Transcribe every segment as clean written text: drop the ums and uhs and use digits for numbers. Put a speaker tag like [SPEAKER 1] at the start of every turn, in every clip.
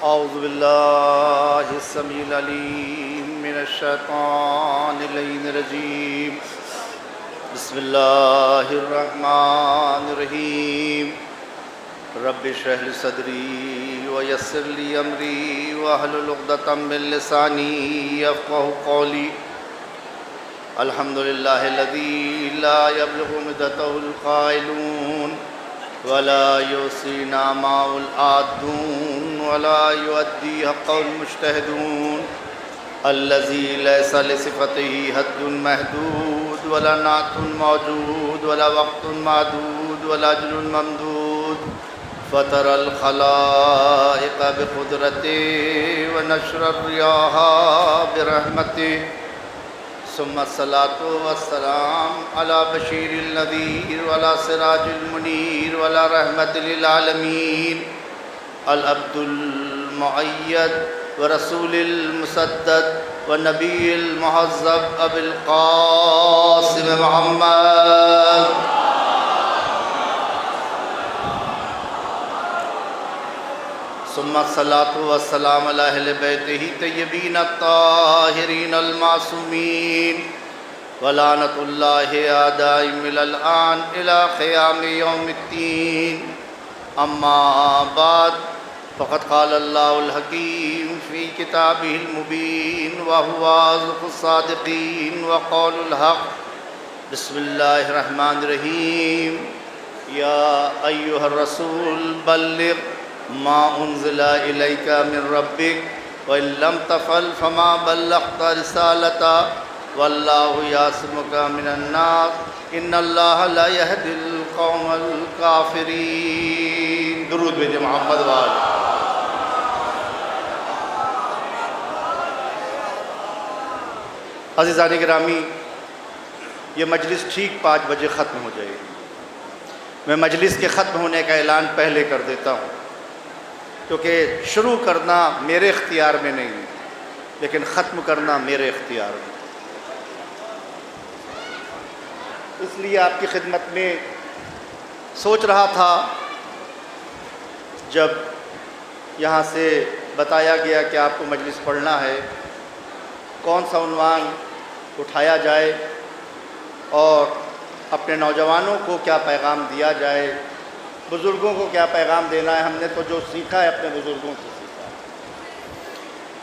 [SPEAKER 1] اعوذ باللہ السمیع العلیم من الشیطان اللعین الرجیم بسم اللہ الرحمن الرحیم رب اشرح لی صدری ویسر لی امری واحلل عقدۃ من لسانی یفقهوا قولی الحمدللہ الذی لا یبلغ مدته القائلون ولا يحصي نعماء العادون ولا يؤدي حقه المجتهدون الذي ليس لصفته حد محدود ولا نعت موجود ولا وقت معدود ولا أجل ممدود فطر الخلائق بقدرته ونشر الرياح برحمته ثم الصلاة والسلام على بشير النذير وعلى سراج المنير وعلى رحمة للعالمين العبد المؤيد ورسول المسدد والنبي المعظم أبي القاسم محمد ثم الصلاة والسلام على أهل بيته الطيبين الطاهرين المعصومين ولعنة الله دائم إلى الآن إلى قيام يوم الدين أما بعد فقد قال الله الحكيم في كتابه المبين وهو أصدق الصادقين وقول الحق بسم الله الرحمن الرحيم يا أيها الرسول بلغ ما انزل الیک من ربک وان لم تفعل فما بلغت رسالته واللہ یعصمک من الناس ان اللہ لا یہدی القوم الکافرین۔ درود بھیجیں محمد وآلہ۔ عزیزان گرامی، یہ مجلس ٹھیک 5 بجے ختم ہو جائے گی۔ میں مجلس کے ختم ہونے کا اعلان پہلے کر دیتا ہوں، کیونکہ شروع کرنا میرے اختیار میں نہیں ہے، لیکن ختم کرنا میرے اختیار میں۔ اس لیے آپ کی خدمت میں سوچ رہا تھا، جب یہاں سے بتایا گیا کہ آپ کو مجلس پڑھنا ہے، کون سا عنوان اٹھایا جائے اور اپنے نوجوانوں کو کیا پیغام دیا جائے، بزرگوں کو کیا پیغام دینا ہے۔ ہم نے تو جو سیکھا ہے اپنے بزرگوں سے سیکھا ہے۔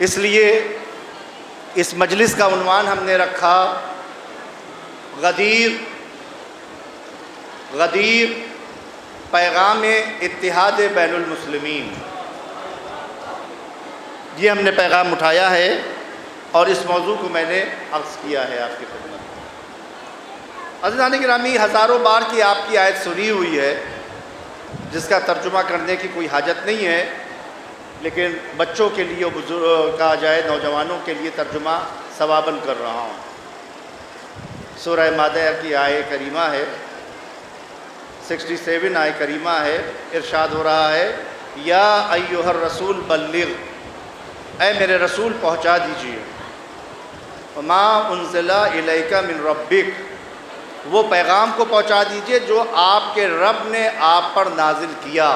[SPEAKER 1] اس لیے اس مجلس کا عنوان ہم نے رکھا غدیر پیغام اتحاد بین المسلمین۔ یہ ہم نے پیغام اٹھایا ہے اور اس موضوع کو میں نے عرض کیا ہے آپ کی خدمت میں۔ عزیزان گرامی، ہزاروں بار کی آپ کی آیت سنی ہوئی ہے، جس کا ترجمہ کرنے کی کوئی حاجت نہیں ہے، لیکن بچوں کے لیے کہا جائے نوجوانوں کے لیے ترجمہ ثواباً کر رہا ہوں۔ سورہ مائدہ کی آیت کریمہ ہے، 67 آیت کریمہ ہے۔ ارشاد ہو رہا ہے، یا ایھا الرسول بلغ، اے میرے رسول پہنچا دیجیے، ما انزل الیک من ربک، وہ پیغام کو پہنچا دیجئے جو آپ کے رب نے آپ پر نازل کیا۔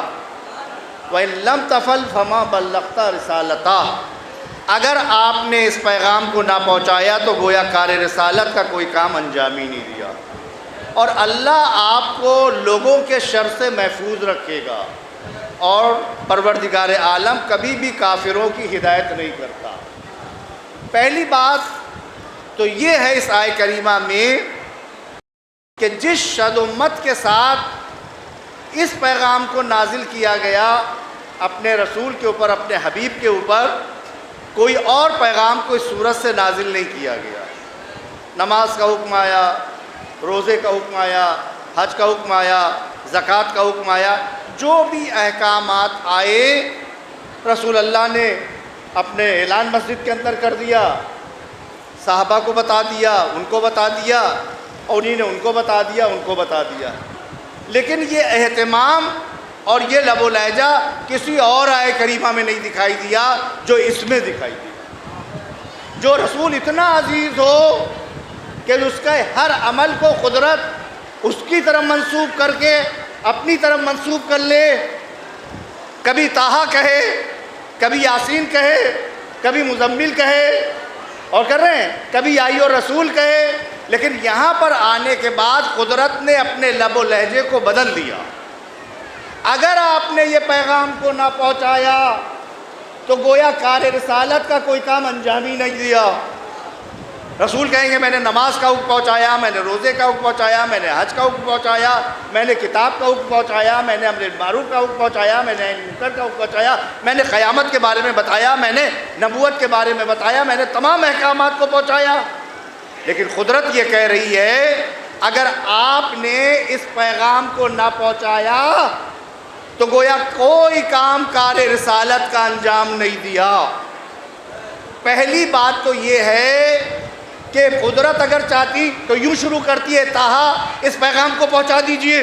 [SPEAKER 1] وَإِن لَمْ تَفْعَلْ فَمَا بَلَّغْتَ رِسَالَتَهُ، اگر آپ نے اس پیغام کو نہ پہنچایا تو گویا کار رسالت کا کوئی کام انجام ہی نہیں دیا، اور اللہ آپ کو لوگوں کے شر سے محفوظ رکھے گا، اور پروردگار عالم کبھی بھی کافروں کی ہدایت نہیں کرتا۔ پہلی بات تو یہ ہے اس آیت کریمہ میں کہ جس شد امت کے ساتھ اس پیغام کو نازل کیا گیا اپنے رسول کے اوپر، اپنے حبیب کے اوپر، کوئی اور پیغام کو اس صورت سے نازل نہیں کیا گیا۔ نماز کا حکم آیا، روزے کا حکم آیا، حج کا حکم آیا، زکوٰۃ کا حکم آیا، جو بھی احکامات آئے رسول اللہ نے اپنے اعلان مسجد کے اندر کر دیا، صحابہ کو بتا دیا، ان کو بتا دیا، اور انہیں نے ان کو بتا دیا، ان کو بتا دیا۔ لیکن یہ اہتمام اور یہ لب و لہجہ کسی اور آیت کریمہ میں نہیں دکھائی دیا جو اس میں دکھائی دیا۔ جو رسول اتنا عزیز ہو کہ اس کا ہر عمل کو قدرت اس کی طرف منسوب کر کے اپنی طرف منسوب کر لے، کبھی طٰہٰ کہے، کبھی یاسین کہے، کبھی مزمل کہے، اور کر رہے ہیں کبھی یا ایھا الرسول کہے، لیکن یہاں پر آنے کے بعد قدرت نے اپنے لب و لہجے کو بدل دیا۔ اگر آپ نے یہ پیغام کو نہ پہنچایا تو گویا کار رسالت کا کوئی کام انجام ہی نہیں دیا۔ رسول کہیں گے میں نے نماز کا حکم پہنچایا، میں نے روزے کا حکم پہنچایا، میں نے حج کا حکم پہنچایا، میں نے کتاب کا حکم پہنچایا، میں نے امر بالمعروف کا حکم پہنچایا، میں نے نہی عن المنکر کا حکم پہنچایا، میں نے قیامت کے بارے میں بتایا، میں نے نبوت کے بارے میں بتایا، میں نے تمام احکامات کو پہنچایا۔ لیکن قدرت یہ کہہ رہی ہے اگر آپ نے اس پیغام کو نہ پہنچایا تو گویا کوئی کام کار رسالت کا انجام نہیں دیا۔ پہلی بات تو یہ ہے کہ قدرت اگر چاہتی تو یوں شروع کرتی ہے تاہا اس پیغام کو پہنچا دیجئے،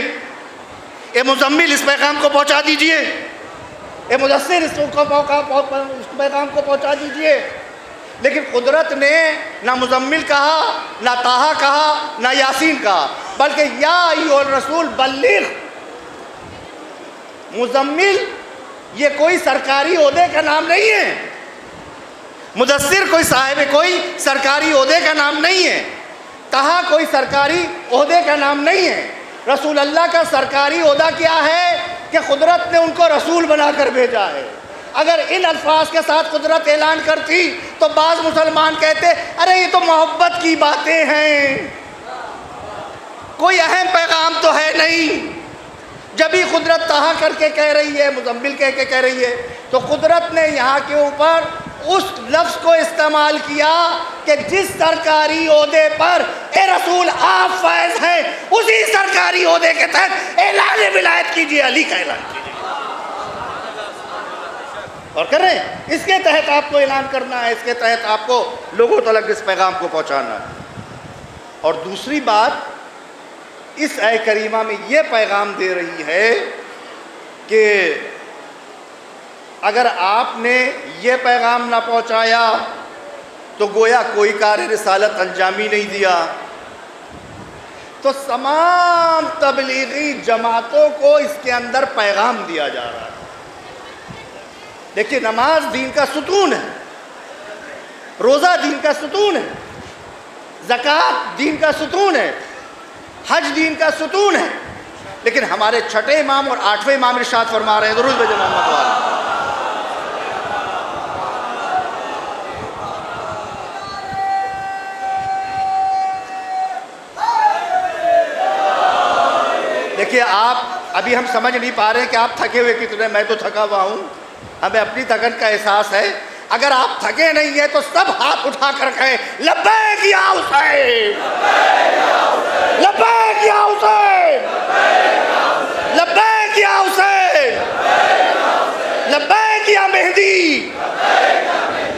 [SPEAKER 1] اے مزمل اس پیغام کو پہنچا دیجئے، اے مدثر اس پیغام کو پہنچا دیجئے۔ لیکن قدرت نے نہ مزمل کہا، نہ تاہا کہا، نہ یاسین کہا، بلکہ یا ایھا الرسول بلغ۔ مزمل یہ کوئی سرکاری عہدے کا نام نہیں ہے، مدثر کوئی سرکاری عہدے کا نام نہیں ہے، تاہا کوئی سرکاری عہدے کا نام نہیں ہے۔ رسول اللہ کا سرکاری عہدہ کیا ہے کہ قدرت نے ان کو رسول بنا کر بھیجا ہے۔ اگر ان الفاظ کے ساتھ قدرت اعلان کرتی تو بعض مسلمان کہتے ارے یہ تو محبت کی باتیں ہیں، کوئی اہم پیغام تو ہے نہیں۔ جب ہی قدرت تاہا کر کے کہہ رہی ہے، مزمل کہہ کے کہہ رہی ہے، تو قدرت نے یہاں کے اوپر اس لفظ کو استعمال کیا کہ جس سرکاری عہدے پر اے رسول آپ فائز ہیں، اسی سرکاری عہدے کے تحت اعلان ولایت کیجئے، علی کا اعلان کیجئے۔ اور کر رہے ہیں اس کے تحت آپ کو اعلان کرنا ہے، اس کے تحت آپ کو لوگوں تک اس پیغام کو پہنچانا ہے۔ اور دوسری بات اس آیہ کریمہ میں یہ پیغام دے رہی ہے کہ اگر آپ نے یہ پیغام نہ پہنچایا تو گویا کوئی کار رسالت انجام ہی نہیں دیا۔ تو تمام تبلیغی جماعتوں کو اس کے اندر پیغام دیا جا رہا ہے۔ دیکھیے نماز دین کا ستون ہے، روزہ دین کا ستون ہے، زکوٰۃ دین کا ستون ہے، حج دین کا ستون ہے، لیکن ہمارے چھٹے امام اور آٹھویں امام ارشاد فرما رہے ہیں درود بھیجو محمد والے۔ دیکھیے آپ ابھی ہم سمجھ نہیں پا رہے ہیں کہ آپ تھکے ہوئے کتنے، میں تو تھکا ہوا ہوں، ہمیں اپنی تھکن کا احساس ہے۔ اگر آپ تھکے نہیں ہیں تو سب ہاتھ اٹھا کر کہیں لبیک یا حسین، لبیک یا حسین، لبیک یا حسین، لبیک یا مہدی،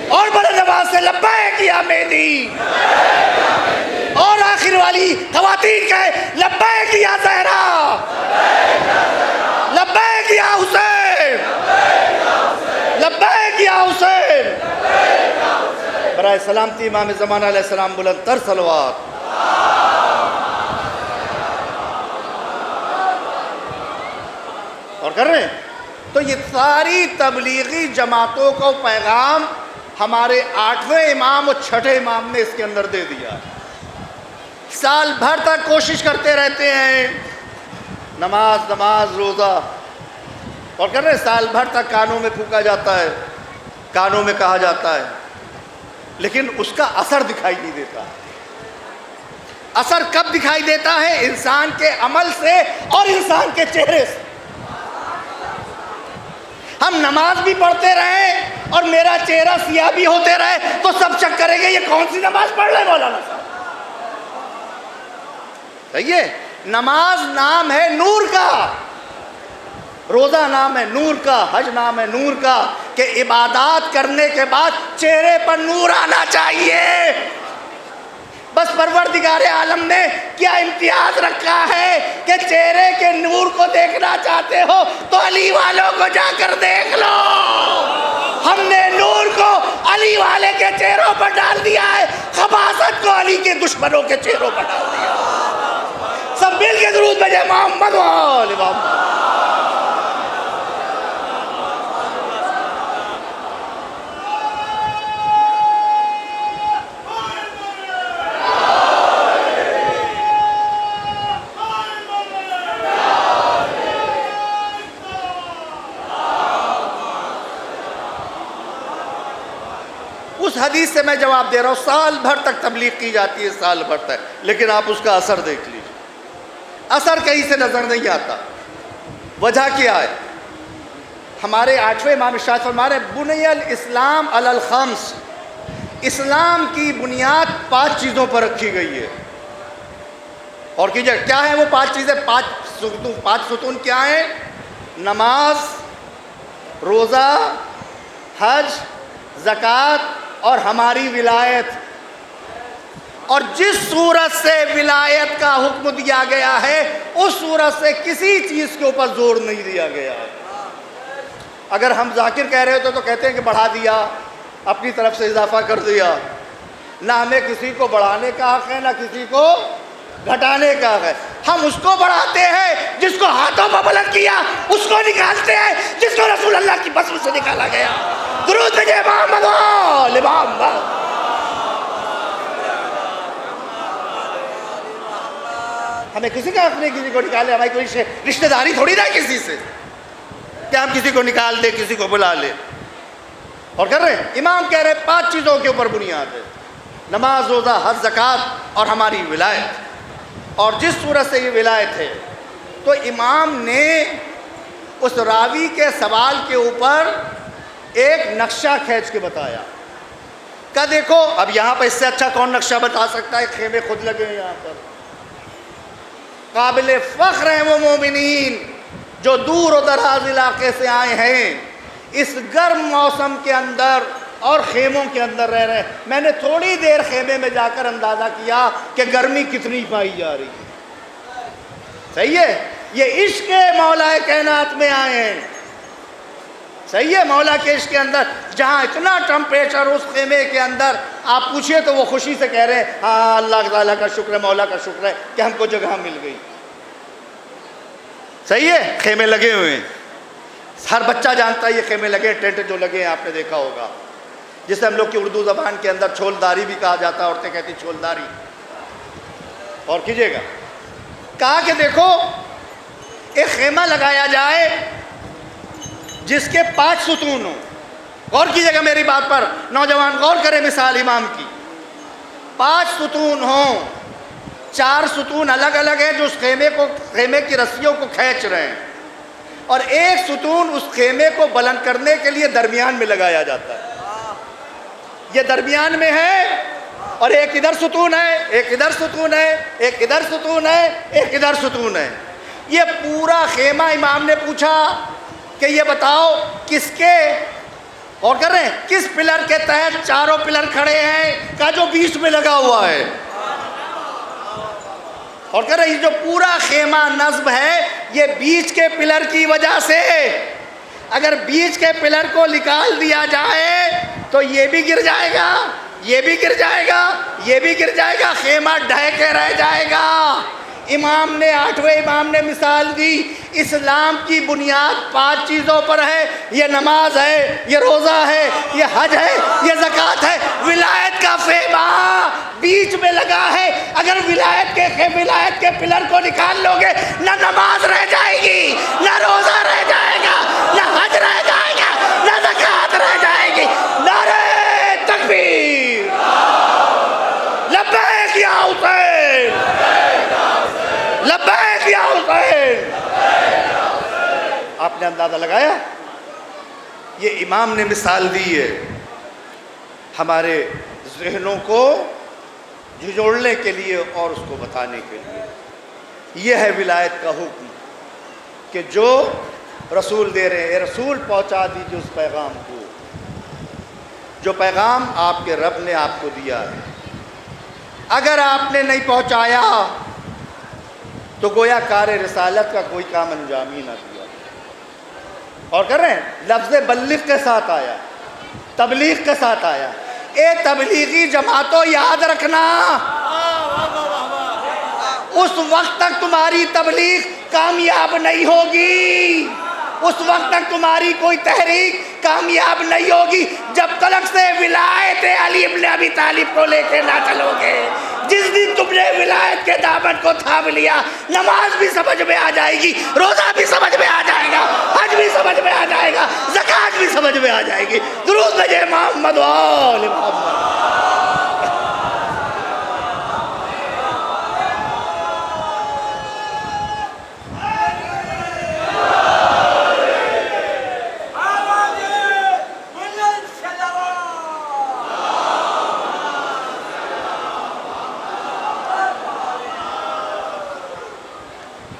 [SPEAKER 1] اور بڑے نواز سے لبیک یا مہدی، اور آخر والی خواتین کہے لبیک یا زہرا، لبیک یا حسین، لبیک یا حسین۔ برائے سلامتی امام زمانہ علیہ السلام بلند تر صلوات۔ اور کر رہے ہیں تو یہ ساری تبلیغی جماعتوں کو پیغام ہمارے آٹھویں امام اور چھٹے امام نے اس کے اندر دے دیا۔ سال بھر تک کوشش کرتے رہتے ہیں، نماز نماز روزہ، اور کر رہے ہیں سال بھر تک کانوں میں پھونکا جاتا ہے، کانوں میں کہا جاتا ہے، لیکن اس کا اثر دکھائی نہیں دیتا۔ اثر کب دکھائی دیتا ہے؟ انسان کے عمل سے اور انسان کے چہرے سے۔ ہم نماز بھی پڑھتے رہیں اور میرا چہرہ سیاہ بھی ہوتے رہے تو سب شک کریں گے یہ کون سی نماز پڑھ رہے مولانا صاحب۔ صحیح ہے، نماز نام ہے نور کا، روزہ نام ہے نور کا، حج نام ہے نور کا، کہ عبادات کرنے کے بعد چہرے پر نور آنا چاہیے۔ بس پروردگار عالم نے کیا امتیاز رکھا ہے کہ چہرے کے نور کو دیکھنا چاہتے ہو تو علی والوں کو جا کر دیکھ لو۔ ہم نے نور کو علی والے کے چہروں پر ڈال دیا ہے، خباثت کو علی کے دشمنوں کے چہروں پر ڈال دیا۔ سب مل کے درود بھیجے محمد وآل محمد۔ اس حدیث سے میں جواب دے رہا ہوں، سال بھر تک تبلیغ کی جاتی ہے، سال بھر تک، لیکن آپ اس کا اثر دیکھ لیجیے، اثر کہیں سے نظر نہیں آتا۔ وجہ کیا ہے؟ ہمارے 8ویں امام ارشاد فرما رہے ہیں بنی الاسلام علی الخمس، اسلام کی بنیاد 5 چیزوں پر رکھی گئی ہے۔ اور کیجئے کیا ہے وہ 5 چیزیں؟ 5 ستون کیا ہیں؟ نماز، روزہ، حج، زکوٰۃ اور ہماری ولایت۔ اور جس صورت سے ولایت کا حکم دیا گیا ہے اس صورت سے کسی چیز کے اوپر زور نہیں دیا گیا ہے۔ اگر ہم ذاکر کہہ رہے ہوتے تو کہتے ہیں کہ بڑھا دیا، اپنی طرف سے اضافہ کر دیا۔ نہ ہمیں کسی کو بڑھانے کا حق ہے نہ کسی کو گھٹانے کا حق ہے۔ ہم اس کو بڑھاتے ہیں جس کو ہاتھوں پر بلند کیا، اس کو نکالتے ہیں جس کو رسول اللہ کی بزم سے نکالا گیا۔ درود بھیجے محمد محمد۔ ہمیں کسی کا حق نہیں کسی کو نکالے، ہماری کوئی رشتہ داری تھوڑی نہ کسی سے کہ ہم کسی کو نکال دیں، کسی کو بلا لیں۔ اور کر رہے ہیں امام کہہ رہے ہیں 5 چیزوں کے اوپر بنیاد ہے، نماز، روزہ، حج، زکوٰۃ اور ہماری ولایت۔ اور جس صورت سے یہ ولایت ہے تو امام نے اس راوی کے سوال کے اوپر ایک نقشہ کھینچ کے بتایا کہ دیکھو اب یہاں پر اس سے اچھا کون نقشہ بتا سکتا ہے؟ خیمے خود لگے ہیں یہاں پر، قابل فخر ہیں وہ مومنین جو دور و دراز علاقے سے آئے ہیں، اس گرم موسم کے اندر اور خیموں کے اندر رہ رہے ہیں۔ میں نے تھوڑی دیر خیمے میں جا کر اندازہ کیا کہ گرمی کتنی پائی جا رہی ہے۔ صحیح ہے؟ یہ عشق مولا کائنات میں آئے ہیں، صحیح ہے؟ مولا کے عشق کے اندر جہاں اتنا ٹمپریچر اس خیمے کے اندر، آپ پوچھئے تو وہ خوشی سے کہہ رہے ہیں ہاں اللہ تعالیٰ کا شکر ہے، مولا کا شکر ہے کہ ہم کو جگہ مل گئی۔ صحیح ہے؟ خیمے لگے ہوئے ہیں، ہر بچہ جانتا ہے یہ خیمے لگے، ٹینٹ جو لگے ہیں آپ نے دیکھا ہوگا، جسے ہم لوگ کی اردو زبان کے اندر چھولداری بھی کہا جاتا ہے، عورتیں کہتی چھولداری۔ اور کیجئے گا کہا کہ دیکھو ایک خیمہ لگایا جائے جس کے 5 ستون ہوں۔ غور کیجئے گا میری بات پر، نوجوان غور کریں مثال امام کی۔ 5 ستون ہوں، 4 ستون الگ الگ ہیں جو اس خیمے کی رسیوں کو کھینچ رہے ہیں، اور ایک ستون اس خیمے کو بلند کرنے کے لیے درمیان میں لگایا جاتا ہے۔ یہ درمیان میں ہے اور ایک ادھر ستون ہے، ایک ادھر ستون ہے، ایک ادھر ستون ہے، ایک ادھر ستون ہے۔ یہ پورا خیمہ امام نے پوچھا کہ یہ بتاؤ کس کے، اور کر رہے ہیں کس پلر کے تحت 4 پلر کھڑے ہیں کا جو بیچ میں لگا ہوا ہے۔ اور کر رہے ہیں یہ جو پورا خیمہ نصب ہے یہ بیچ کے پلر کی وجہ سے، اگر بیچ کے پلر کو نکال دیا جائے تو یہ بھی گر جائے گا، یہ بھی گر جائے گا، یہ بھی گر جائے گا، خیمہ ڈھہ کے رہ جائے گا۔ امام نے 8ویں امام نے مثال دی، اسلام کی بنیاد 5 چیزوں پر ہے، یہ نماز ہے، یہ روزہ ہے، یہ حج ہے، یہ زکوٰۃ ہے۔ ولایت کا خیمہ بیچ میں لگا ہے، اگر ولایت کے پلر کو نکال لو گے نہ نماز رہ جائے گی، نہ روزہ رہ جائے گا، نہ حج رہ جائے گا، نہ زکوٰۃ رہ جائے گی۔ نعرہ تکبیر، لبیک یا حسین، لبیک یا حسین۔ آپ نے اندازہ لگایا؟ یہ امام نے مثال دی ہے ہمارے ذہنوں کو جھنجھوڑنے کے لیے اور اس کو بتانے کے لیے۔ یہ ہے ولایت کا حکم کہ جو رسول دے رہے ہیں، اے رسول پہنچا دیجیے اس پیغام کو، جو پیغام آپ کے رب نے آپ کو دیا ہے۔ اگر آپ نے نہیں پہنچایا تو گویا کار رسالت کا کوئی کام انجام ہی نہ دیا۔ اور کر رہے ہیں لفظ بلغ کے ساتھ آیا، تبلیغ کے ساتھ آیا۔ اے تبلیغی جماعتوں یاد رکھنا، اس وقت تک تمہاری تبلیغ کامیاب نہیں ہوگی، اس وقت تک تمہاری کوئی تحریک کامیاب نہیں ہوگی جب تلک سے ولایت علی ابن ابی طالب کو لے کے نہ چلو گے، جس دن تم نے ولایت کے دامن کو تھام لیا، نماز بھی سمجھ میں آ جائے گی، روزہ بھی سمجھ میں آ جائے گا، حج بھی سمجھ میں آ جائے گا، زکوٰۃ بھی سمجھ میں آ جائے گی۔ درود بھیجے محمد و آل محمد۔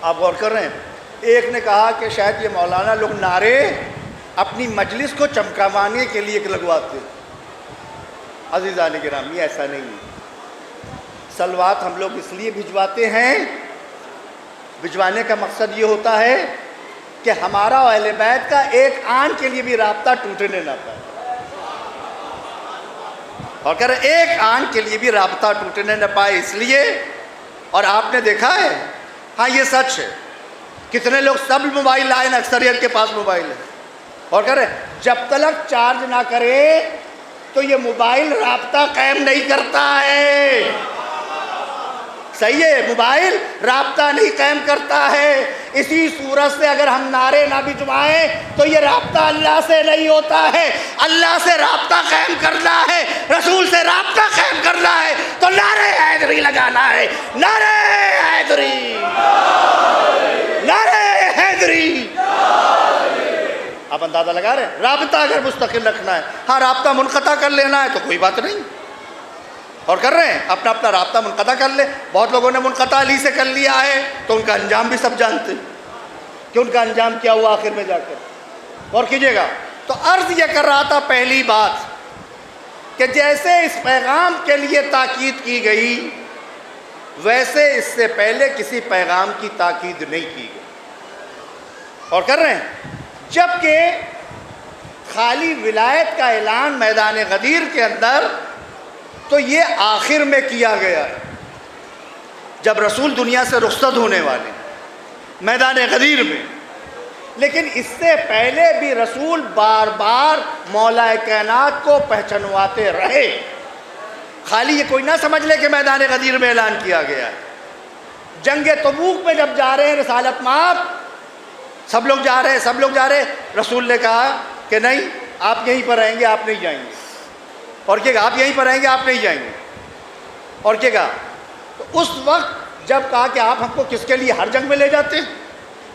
[SPEAKER 1] آپ غور کر رہے ہیں، ایک نے کہا کہ شاید یہ مولانا لوگ نعرے اپنی مجلس کو چمکاوانے کے لیے لگواتے ہیں۔ عزیزان گرامی، ایسا نہیں ہے۔ صلوات ہم لوگ اس لیے بھجواتے ہیں، بھجوانے کا مقصد یہ ہوتا ہے کہ ہمارا و اہل بیت کا ایک آن کے لیے بھی رابطہ ٹوٹنے نہ پائے، اور کہہ رہے ایک آن کے لیے بھی رابطہ ٹوٹنے نہ پائے، اس لیے۔ اور آپ نے دیکھا ہے، ہاں یہ سچ ہے، کتنے لوگ سب موبائل لائے نا، اکثریت کے پاس موبائل ہے، اور کہہ رہے جب تک چارج نہ کرے تو یہ موبائل رابطہ قائم نہیں کرتا ہے۔ صحیح ہے، موبائل رابطہ نہیں قائم کرتا ہے۔ اسی صورت سے اگر ہم نعرے نہ بھجوائیں تو یہ رابطہ اللہ سے نہیں ہوتا ہے۔ اللہ سے رابطہ قائم کرنا ہے، رسول سے رابطہ قائم کرنا ہے تو نعرے حیدری لگانا ہے، نعرے حیدری، نعرے حیدری۔ آپ اندازہ لگا رہے ہیں، رابطہ اگر مستقل رکھنا ہے، ہاں رابطہ منقطع کر لینا ہے تو کوئی بات نہیں، اور کر رہے ہیں اپنا اپنا رابطہ منقطع کر لے۔ بہت لوگوں نے منقطع علی سے کر لیا ہے تو ان کا انجام بھی سب جانتے ہیں کہ ان کا انجام کیا ہوا آخر میں جا کر۔ اور کیجئے گا، تو عرض یہ کر رہا تھا پہلی بات کہ جیسے اس پیغام کے لیے تاکید کی گئی، ویسے اس سے پہلے کسی پیغام کی تاکید نہیں کی گئی، اور کر رہے ہیں۔ جبکہ خالی ولایت کا اعلان میدان غدیر کے اندر تو یہ آخر میں کیا گیا ہے، جب رسول دنیا سے رخصت ہونے والے میدان غدیر میں، لیکن اس سے پہلے بھی رسول بار بار مولا کائنات کو پہچنواتے رہے۔ خالی یہ کوئی نہ سمجھ لے کہ میدان غدیر میں اعلان کیا گیا ہے۔ جنگ تبوک میں جب جا رہے ہیں رسالت مآب، سب لوگ جا رہے ہیں، سب لوگ جا رہے ہیں، رسول نے کہا کہ نہیں، آپ یہیں پر رہیں گے، آپ نہیں جائیں گے، اور کیا کہا آپ یہیں پر رہیں گے، آپ نہیں جائیں گے، اور کیا کہا۔ تو اس وقت جب کہا کہ آپ ہم کو کس کے لیے ہر جنگ میں لے جاتے ہیں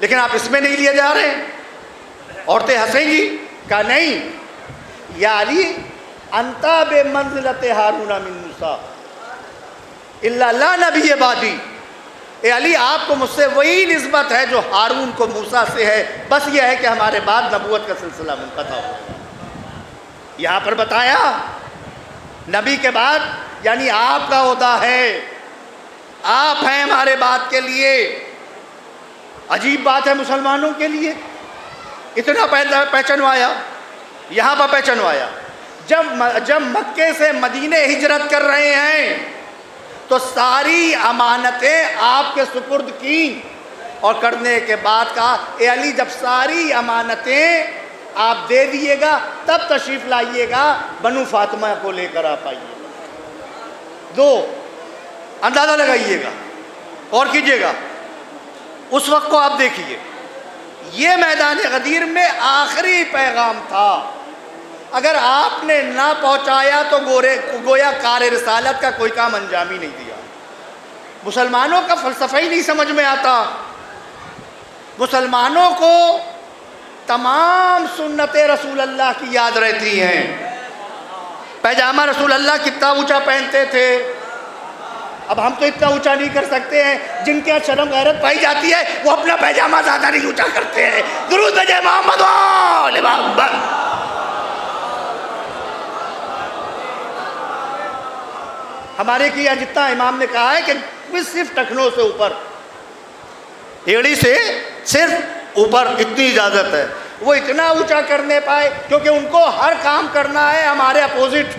[SPEAKER 1] لیکن آپ اس میں نہیں لیے جا رہے ہیں، عورتیں ہنسیں گی، کہا نہیں، یا علی انتا بے منزلت ہارون من موسیٰ الا لا نبی بعدی، اے علی آپ کو مجھ سے وہی نسبت ہے جو ہارون کو موسیٰ سے ہے، بس یہ ہے کہ ہمارے بعد نبوت کا سلسلہ منقطع ہو گیا۔ یہاں پر بتایا نبی کے بعد یعنی آپ کا عہدہ ہے، آپ ہیں ہمارے بات کے لیے۔ عجیب بات ہے مسلمانوں کے لیے، اتنا پہچنوایا، یہاں پر پہچنوایا۔ جب مکے سے مدینے ہجرت کر رہے ہیں تو ساری امانتیں آپ کے سپرد کی، اور کرنے کے بعد کہا اے علی جب ساری امانتیں آپ دے دیے گا تب تشریف لائیے گا، بنو فاطمہ کو لے کر آپ آئیے گا۔ دو اندازہ لگائیے گا اور کیجئے گا، اس وقت کو آپ دیکھیے، یہ میدان غدیر میں آخری پیغام تھا۔ اگر آپ نے نہ پہنچایا تو گویا کار رسالت کا کوئی کام انجام ہی نہیں دیا۔ مسلمانوں کا فلسفہ ہی نہیں سمجھ میں آتا، مسلمانوں کو تمام سنت رسول اللہ کی یاد رہتی ہیں۔ پیجامہ رسول اللہ کتنا اونچا پہنتے تھے، اب ہم تو اتنا اونچا نہیں کر سکتے ہیں، جن کے شرم غیرت پائی جاتی ہے وہ اپنا پیجامہ زیادہ نہیں اونچا کرتے ہیں۔ درود بھیجے محمد و آل محمد۔ ہمارے کیا جتنا امام نے کہا ہے کہ صرف ٹخنوں سے اوپر، ایڑی سے صرف اوپر اتنی اجازت ہے، وہ اتنا اونچا کرنے پائے کیونکہ ان کو ہر کام کرنا ہے ہمارے اپوزٹ۔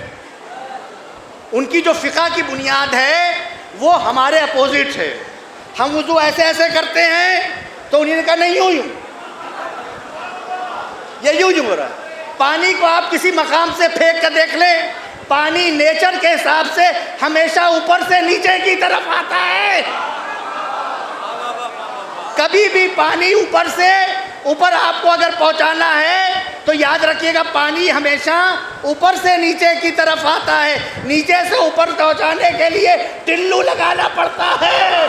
[SPEAKER 1] ان کی جو فقہ کی بنیاد ہے وہ ہمارے اپوزٹ ہے۔ ہم وضو ایسے ایسے کرتے ہیں تو انہوں نے کہا نہیں یوں یہ یوں ہو رہا ہے۔ پانی کو آپ کسی مقام سے پھینک کر دیکھ لیں پانی نیچر کے حساب سے ہمیشہ اوپر سے نیچے کی طرف آتا ہے. کبھی بھی پانی اوپر سے اوپر آپ کو اگر پہنچانا ہے تو یاد رکھیے گا پانی ہمیشہ اوپر سے نیچے کی طرف آتا ہے. نیچے سے اوپر پہنچانے کے لیے ٹلو لگانا پڑتا ہے.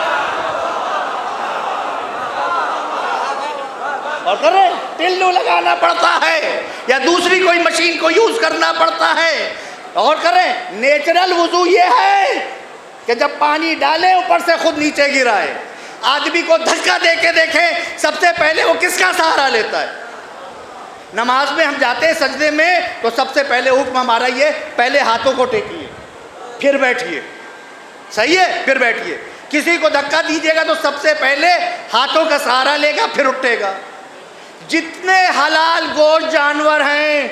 [SPEAKER 1] اور کر رہے ٹلو لگانا پڑتا ہے یا دوسری کوئی مشین کو یوز کرنا پڑتا ہے. اور کریں نیچرل وضو یہ ہے کہ جب پانی ڈالے اوپر سے خود نیچے گرائے. آدمی کو دھکا دے کے دیکھیں سب سے پہلے وہ کس کا سہارا لیتا ہے. نماز میں ہم جاتے ہیں سجدے میں تو سب سے پہلے حکم ہمارا یہ پہلے ہاتھوں کو ٹیکیے پھر بیٹھیے. صحیح ہے, پھر بیٹھیے. کسی کو دھکا دیجیے گا تو سب سے پہلے ہاتھوں کا سہارا لے گا پھر اٹھے گا. جتنے حلال گوشت جانور ہیں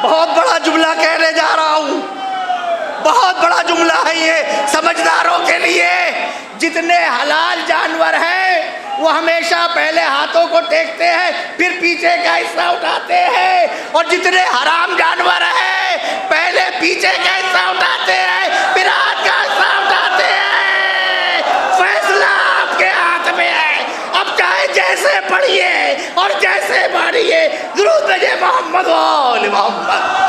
[SPEAKER 1] بہت بڑا جملہ کہنے جا رہا ہوں, بہت بڑا جملہ ہے یہ سمجھداروں کے لیے. جتنے حلال جانور ہیں وہ ہمیشہ پہلے ہاتھوں کو ٹیکتے ہیں پھر پیچھے کا حصہ اٹھاتے ہیں, اور جتنے حرام جانور ہیں پہلے پیچھے کا حصہ اٹھاتے ہیں پھر ہاتھ کا حصہ اٹھاتے ہیں. فیصلہ آپ کے ہاتھ میں ہے. اب چاہے جیسے پڑھیے اور جیسے پڑھیے درود بھیجے محمد و آل محمد.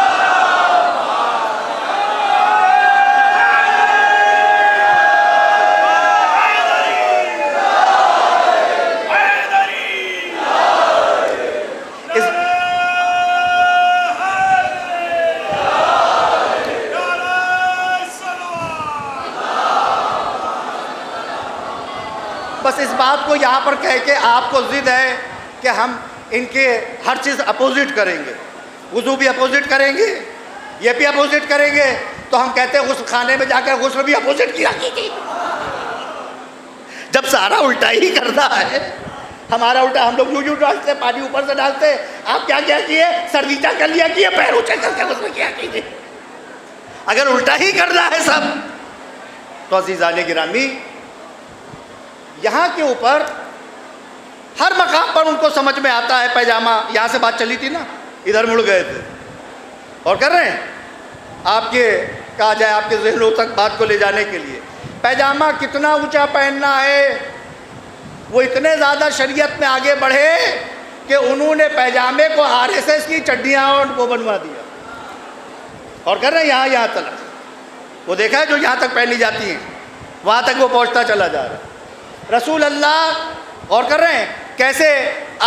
[SPEAKER 1] بس اس بات کو یہاں پر کہہ کے آپ کو ضد ہے کہ ہم ان کے ہر چیز اپوزٹ کریں گے. وضو بھی اپوزٹ کریں گے, یہ بھی اپوزٹ کریں گے, تو ہم کہتے ہیں غسل خانے میں جا کر غسل بھی اپوزٹ کیا کیجیے. جب سارا الٹا ہی کرنا ہے ہمارا الٹا, ہم لوگ یوں ڈالتے پانی اوپر سے ڈالتے, آپ کیا کیے سر نیچا کر لیا کیے پیر اونچے کر کے غسل کیا کیجیے. اگر الٹا ہی کرنا ہے سب تو عزیزان گرامی یہاں کے اوپر ہر مقام پر ان کو سمجھ میں آتا ہے. پیجامہ یہاں سے بات چلی تھی نا, ادھر مڑ گئے تھے اور کر رہے ہیں آپ کے کہا جائے آپ کے ذہنوں تک بات کو لے جانے کے لیے. پیجامہ کتنا اونچا پہننا ہے, وہ اتنے زیادہ شریعت میں آگے بڑھے کہ انہوں نے پیجامے کو RSS کی چڈیاں اور وہ بنوا دیا. اور کر رہے ہیں یہاں تک وہ دیکھا ہے جو یہاں تک پہنی جاتی ہیں وہاں تک وہ پہنچتا چلا جا رہا ہے. رسول اللہ اور کر رہے ہیں کیسے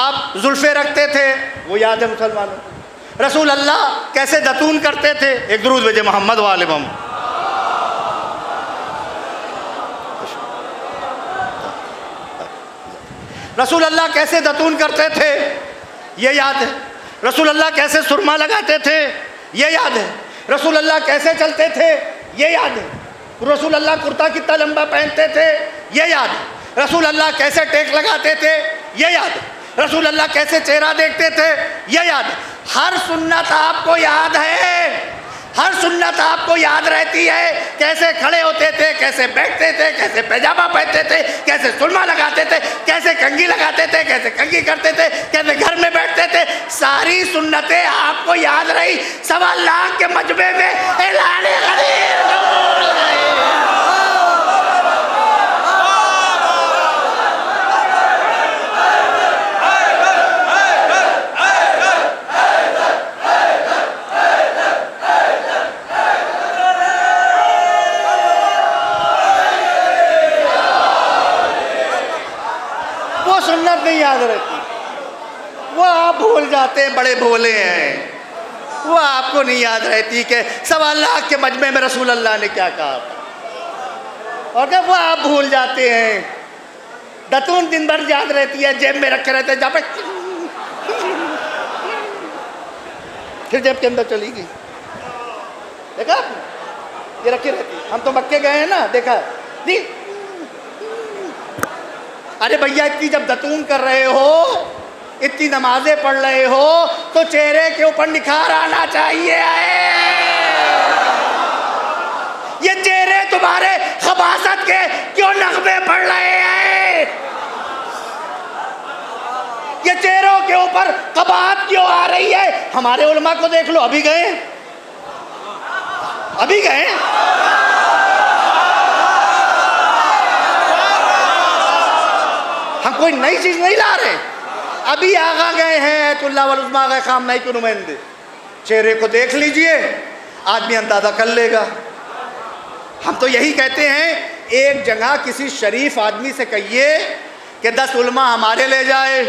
[SPEAKER 1] آپ زلفیں رکھتے تھے وہ یاد ہے مسلمانوں. رسول اللہ کیسے دتون کرتے تھے, ایک درود بھیجے محمد و آل محمد. رسول اللہ کیسے دتون کرتے تھے یہ یاد ہے. رسول اللہ کیسے سرما لگاتے تھے یہ یاد ہے. رسول اللہ کیسے چلتے تھے یہ یاد ہے. رسول اللہ کرتا کتنا لمبا پہنتے تھے یہ یاد ہے. رسول اللہ کیسے ٹیک لگاتے تھے یہ یاد ہے. رسول اللہ کیسے چہرہ دیکھتے تھے یہ یاد ہے. ہر سنت آپ کو یاد ہے, ہر سنت آپ کو یاد رہتی ہے. کیسے کھڑے ہوتے تھے, کیسے بیٹھتے تھے, کیسے پیجامہ پہنتے تھے, کیسے سرما لگاتے تھے, کیسے کنگھی لگاتے تھے, کیسے کنگھی کرتے تھے, کیسے گھر میں بیٹھتے تھے. ساری سنتیں آپ کو یاد رہی. 1.25 لاکھ کے مجمع میں اعلان غدیر قبول ہے. سنت نہیں یاد رہتی, وہ آپ بھول جاتے ہیں, بڑے بھولے ہیں. وہ آپ کو نہیں یاد رہتی کہ 1.25 لاکھ کے مجمع میں رسول اللہ نے کیا کہا تھا, اور کہ وہ آپ بھول جاتے ہیں. دتون دن بھر یاد رہتی ہے, جیب میں رکھے رہتے ہیں, جہاں پہ پھر جیب کے اندر چلی گئی. دیکھا آپ نے, یہ رکھی رہتی. ہم تو مکے گئے ہیں نا, دیکھا نہیں. ارے بھیا اتنی جب دتون کر رہے ہو اتنی نمازیں پڑھ رہے ہو تو چہرے کے اوپر نکھار آنا چاہیے. یہ چہرے تمہارے خباثت کے کیوں نغمے پڑھ رہے ہیں؟ یہ چہروں کے اوپر قباحت کیوں آ رہی ہے؟ ہمارے علماء کو دیکھ لو، ابھی گئے ہم کوئی نئی چیز نہیں لا رہے. ابھی آغا گئے ہیں ایت اللہ والعظمیٰ آغا خامنہئی کے نمائندے. چہرے کو دیکھ لیجئے، آدمی اندازہ کر لے گا. ہم تو یہی کہتے ہیں ایک جگہ کسی شریف آدمی سے کہیے کہ 10 علماء ہمارے لے جائے،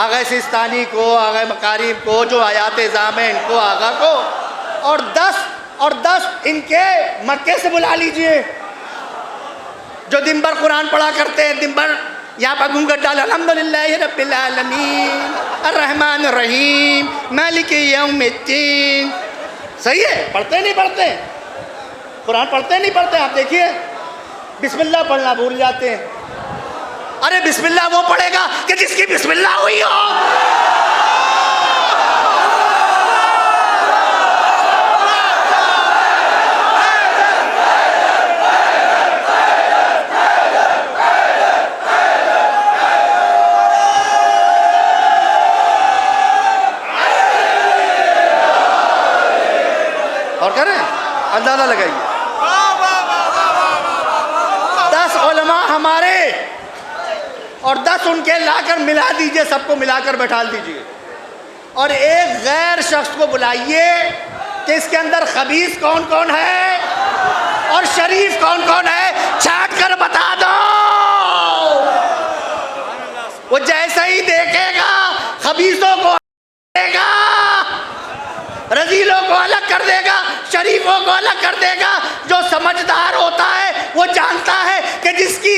[SPEAKER 1] آغا سیستانی کو، آغا مکارم کو، جو آیات اعظام ہیں ان کو، آغا کو، اور 10 ان کے مکے سے بلا لیجئے جو دن بھر قرآن پڑھا کرتے ہیں، دن بھر یہاں پر گھونگھٹ ڈال الحمدللہ رب العالمین الرحمن الرحیم مالک یوم الدین. صحیح ہے؟ پڑھتے نہیں پڑھتے قرآن؟ پڑھتے نہیں پڑھتے؟ آپ دیکھیے بسم اللہ پڑھنا بھول جاتے ہیں. ارے بسم اللہ وہ پڑھے گا کہ جس کی بسم اللہ ہوئی ہو. اور کریں اندازہ لگائیے 10 علماء ہمارے اور 10 ان کے لا کر ملا دیجئے، سب کو ملا کر بیٹھا دیجئے، اور ایک غیر شخص کو بلائیے کہ اس کے اندر خبیث کون کون ہے اور شریف کون کون ہے، چھانٹ کر بتا دو. وہ جیسا ہی دیکھے گا خبیثوں کو دے گا، رذیلوں کو الگ کر دے گا، شریفوں کو الگ کر دے گا. جو سمجھدار ہوتا ہے وہ جانتا ہے کہ جس کے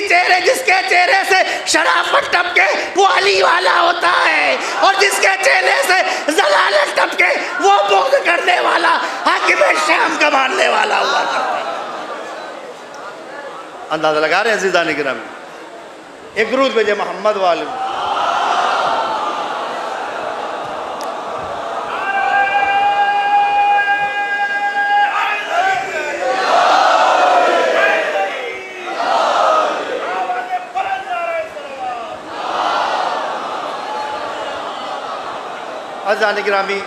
[SPEAKER 1] چہرے سے شرافت ٹپکے وہ علی والا ہوتا ہے، اور جس کے چہرے سے ضلالت ٹپکے وہ بغض کرنے والا حاکم شام کا ماننے والا ہوا کرتا ہے. اندازہ لگا رہے ہیں عزیزان گرامی؟ ایک درود بھیجے محمد والے. عزیزان گرامی،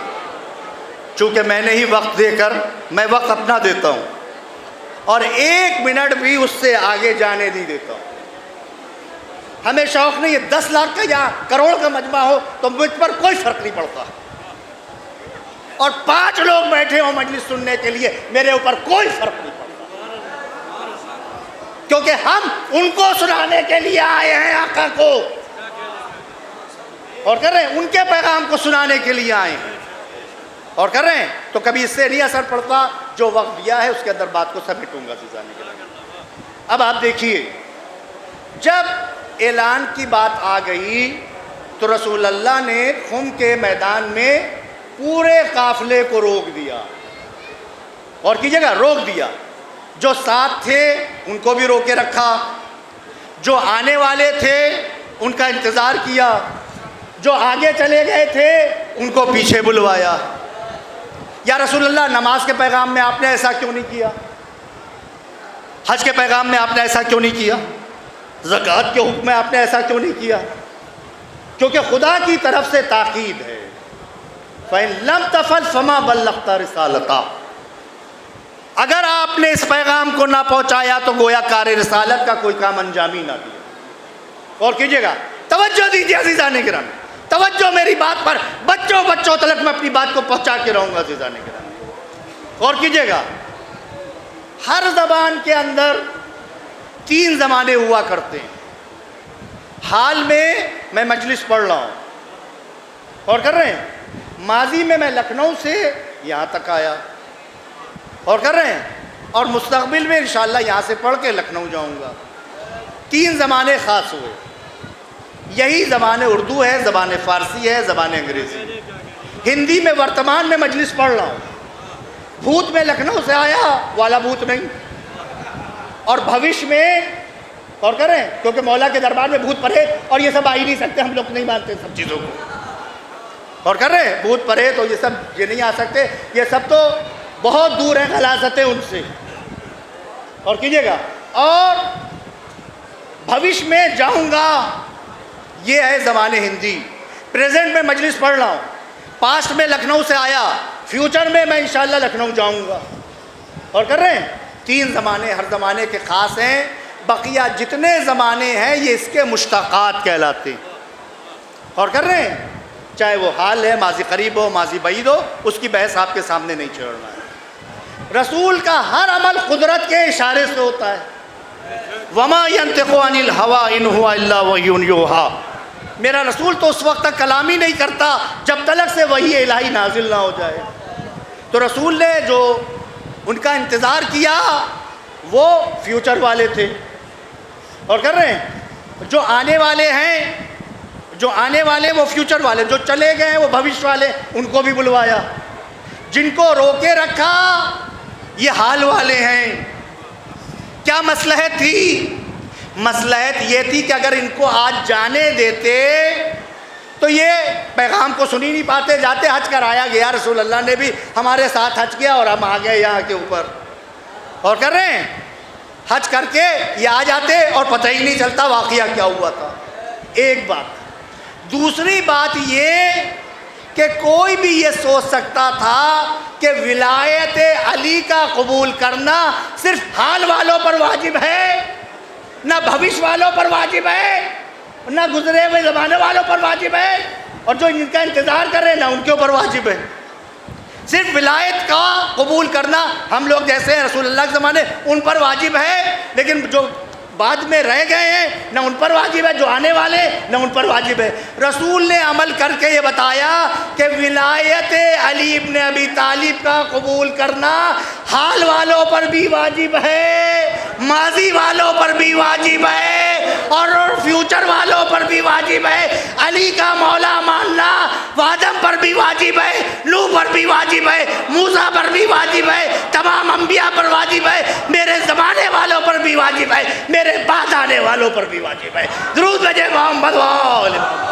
[SPEAKER 1] چونکہ میں نے ہی وقت دے کر میں وقت اپنا دیتا ہوں اور 1 منٹ بھی اس سے آگے جانے نہیں دیتا ہوں. ہمیں شوق نہیں ہے 10 لاکھ کا یا کروڑ کا مجمع ہو تو مجھ پر کوئی فرق نہیں پڑتا، اور 5 لوگ بیٹھے ہوں مجلس سننے کے لیے میرے اوپر کوئی فرق نہیں پڑتا، کیونکہ ہم ان کو سنانے کے لیے آئے ہیں آقا کو، اور کر رہے ہیں ان کے پیغام کو سنانے کے لیے آئے ہیں، اور کر رہے ہیں. تو کبھی اس سے نہیں اثر پڑتا. جو وقت دیا ہے اس کے اندر بات کو سمیٹوں گا عزیزان گرامی. اب آپ دیکھیے جب اعلان کی بات آ گئی تو رسول اللہ نے خم کے میدان میں پورے قافلے کو روک دیا، اور کیجیے گا روک دیا. جو ساتھ تھے ان کو بھی روکے رکھا، جو آنے والے تھے ان کا انتظار کیا، جو آگے چلے گئے تھے ان کو پیچھے بلوایا. یا رسول اللہ نماز کے پیغام میں آپ نے ایسا کیوں نہیں کیا؟ حج کے پیغام میں آپ نے ایسا کیوں نہیں کیا؟ زکوٰۃ کے حکم میں آپ نے ایسا کیوں نہیں کیا؟ کیونکہ خدا کی طرف سے تاکید ہے، فَإِن لَمْ تَفْعَلْ فَمَا بَلَّغْتَ رِسَالَتَهُ. اگر آپ نے اس پیغام کو نہ پہنچایا تو گویا کار رسالت کا کوئی کام انجام ہی نہ دیا. اور کیجیے گا توجہ دیجیے عزیزان گرامی، توجہ میری بات پر، بچوں تلک میں اپنی بات کو پہنچا کے رہوں گا عزیزان گرامی. اور کیجیے گا ہر زبان کے اندر 3 زمانے ہوا کرتے ہیں. حال میں مجلس پڑھ رہا ہوں، اور کر رہے ہیں ماضی میں لکھنؤ سے یہاں تک آیا، اور کر رہے ہیں اور مستقبل میں انشاءاللہ یہاں سے پڑھ کے لکھنؤ جاؤں گا. 3 زمانے خاص ہوئے. یہی زبان اردو ہے، زبان فارسی ہے، زبان انگریزی. ہندی میں ورتمان میں مجلس پڑھ رہا ہوں. بھوت میں لکھنؤ سے آیا والا بھوت نہیں، اور بھوش میں اور کریں، کیونکہ مولا کے دربار میں بھوت پریت اور یہ سب آ ہی نہیں سکتے، ہم لوگ نہیں مانتے سب چیزوں کو، اور کر رہے ہیں بھوت پریت اور یہ سب یہ نہیں آ سکتے، یہ سب تو بہت دور ہیں غلاظتیں ان سے، اور کیجیے گا۔ اور بھوش میں جاؤں گا، یہ ہے زبان ہندی، پریزنٹ میں مجلس پڑھ رہا ہوں، پاسٹ میں لکھنؤ سے آیا، فیوچر میں میں انشاءاللہ لکھنؤ جاؤں گا، اور کر رہے ہیں۔ 3 زمانے ہر زمانے کے خاص ہیں، بقیہ جتنے زمانے ہیں یہ اس کے مشتقات کہلاتے ہیں، اور کر رہے ہیں، چاہے وہ حال ہے، ماضی قریب ہو، ماضی بعید ہو، اس کی بحث آپ کے سامنے نہیں چھیڑ رہا ہے۔ رسول کا ہر عمل قدرت کے اشارے سے ہوتا ہے، وما ينطق عن الهوى ان هو الا وحی یوحی، میرا رسول تو اس وقت تک کلام ہی نہیں کرتا جب تلک سے وحی الہی نازل نہ ہو جائے۔ تو رسول نے جو ان کا انتظار کیا وہ فیوچر والے تھے، اور کر رہے ہیں، جو آنے والے ہیں، جو آنے والے وہ فیوچر والے، جو چلے گئے ہیں وہ بھوش والے، ان کو بھی بلوایا، جن کو روکے رکھا یہ حال والے ہیں۔ کیا مصلحت تھی؟ مصلحت یہ تھی کہ اگر ان کو آج جانے دیتے تو یہ پیغام کو سنی نہیں پاتے، جاتے حج کرایا گیا، رسول اللہ نے بھی ہمارے ساتھ حج کیا اور ہم آ گئے یہاں کے اوپر، اور کر رہے ہیں، حج کر کے یہ آ جاتے اور پتہ ہی نہیں چلتا واقعہ کیا ہوا تھا۔ ایک بات، دوسری بات یہ کہ کوئی بھی یہ سوچ سکتا تھا کہ ولایت علی کا قبول کرنا صرف حال والوں پر واجب ہے، نہ بھوش والوں پر واجب ہے، نہ گزرے ہوئے زمانے والوں پر واجب ہے، اور جو ان کا انتظار کر رہے ہیں نہ ان کے اوپر واجب ہے۔ صرف ولایت کا قبول کرنا ہم لوگ جیسے ہیں رسول اللہ کے زمانے ان پر واجب ہے، لیکن جو بعد میں رہ گئے ہیں نہ ان پر واجب ہے، جو آنے والے نہ ان پر واجب ہے۔ رسول نے عمل کر کے یہ بتایا کہ ولایت علی ابن ابی طالب کا قبول کرنا حال والوں پر بھی واجب ہے، ماضی والوں پر بھی واجب ہے، اور فیوچر والوں پر بھی واجب ہے۔ علی کا مولا ماننا آدم پر بھی واجب ہے، نوح پر بھی واجب ہے، موسیٰ پر بھی واجب ہے، تمام انبیاء پر واجب ہے، میرے زمانے والوں پر بھی واجب ہے، میرے بعد آنے والوں پر بھی واجب ہے۔ درود بھیجے محمد وآل محمد۔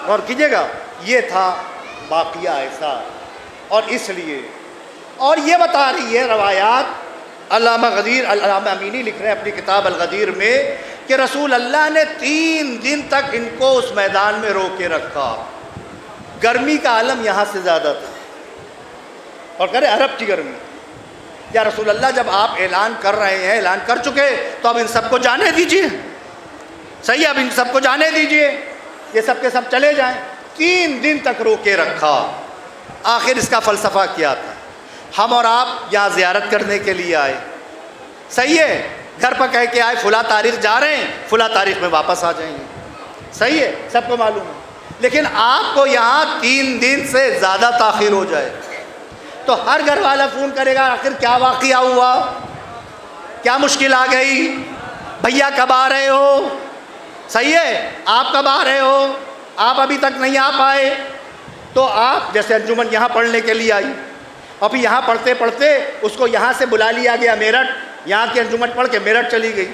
[SPEAKER 1] اور کیجیے گا، یہ تھا واقعہ ایسا، اور اس لیے، اور یہ بتا رہی ہے روایات، علامہ امینی لکھ رہے ہیں اپنی کتاب الغدیر میں کہ رسول اللہ نے 3 دن تک ان کو اس میدان میں روکے رکھا، گرمی کا عالم یہاں سے زیادہ تھا، اور کرے عرب کی گرمی۔ یا رسول اللہ جب آپ اعلان کر رہے ہیں، اعلان کر چکے، تو اب ان سب کو جانے دیجئے، صحیح ہے، اب ان سب کو جانے دیجئے، یہ سب کے سب چلے جائیں۔ 3 دن تک روکے رکھا۔ آخر اس کا فلسفہ کیا تھا؟ ہم اور آپ یہاں زیارت کرنے کے لیے آئے، صحیح ہے، گھر پر کہہ کے آئے فلاں تاریخ جا رہے ہیں، فلاں تاریخ میں واپس آ جائیں گے، صحیح ہے، سب کو معلوم ہے، لیکن آپ کو یہاں 3 دن سے زیادہ تاخیر ہو جائے تو ہر گھر والا فون کرے گا، آخر کیا واقعہ ہوا، کیا مشکل آ گئی، بھیا کب آ رہے ہو، صحیح ہے، آپ کب آ رہے ہو، آپ ابھی تک نہیں آ پائے۔ تو آپ جیسے انجمن یہاں پڑھنے کے لیے آئی، اور پھر یہاں پڑھتے پڑھتے اس کو یہاں سے بلا لیا گیا میرٹھ، یہاں کی انجمن پڑھ کے میرٹھ چلی گئی،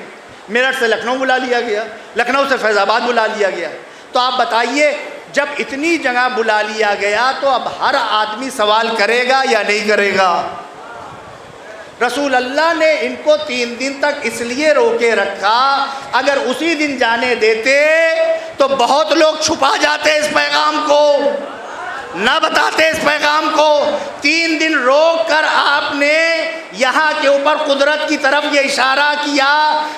[SPEAKER 1] میرٹھ سے لکھنؤ بلا لیا گیا، لکھنؤ سے فیض آباد بلا لیا گیا۔ تو آپ بتائیے، جب اتنی جگہ بلا لیا گیا تو اب ہر آدمی سوال کرے گا یا نہیں کرے گا؟ رسول اللہ نے ان کو 3 دن تک اس لیے روکے رکھا، اگر اسی دن جانے دیتے تو بہت لوگ چھپا جاتے اس پیغام کو، نہ بتاتے اس پیغام کو۔ 3 دن روک کر آپ نے یہاں کے اوپر قدرت کی طرف یہ اشارہ کیا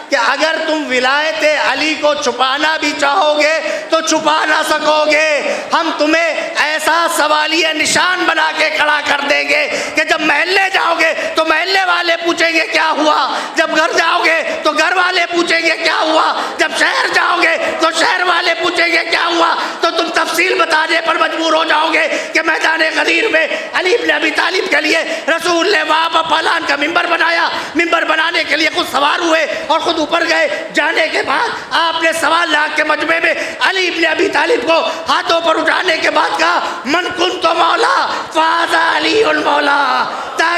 [SPEAKER 1] کہ اگر تم ولایت علی کو چھپانا بھی چاہو گے تو چھپا نہ سکو گے، ہم تمہیں ایسا سوالیہ نشان بنا کے کھڑا کر دیں گے کہ جب محلے جاؤ گے تو محلے والے پوچھیں گے کیا ہوا، جب گھر جاؤ گے تو گھر والے پوچھیں گے کیا ہوا، جب شہر جاؤ گے تو شہر والے پوچھیں گے کیا ہوا، تو تم تفصیل بتانے پر مجبور ہو جاؤ گے کہ میدان غدیر میں علی ابن ابی طالب کے لیے رسول نے وہاں پر پالان کا ممبر بنایا، ممبر بنانے کے لیے خود سوار ہوئے اور خود اوپر گئے، جانے کے بعد آپ نے 1.25 لاکھ کے مجمع میں علی ابن ابی طالب کو ہاتھوں پر اٹھانے کے بعد کہا من کنت مولا فہذا علی المولا،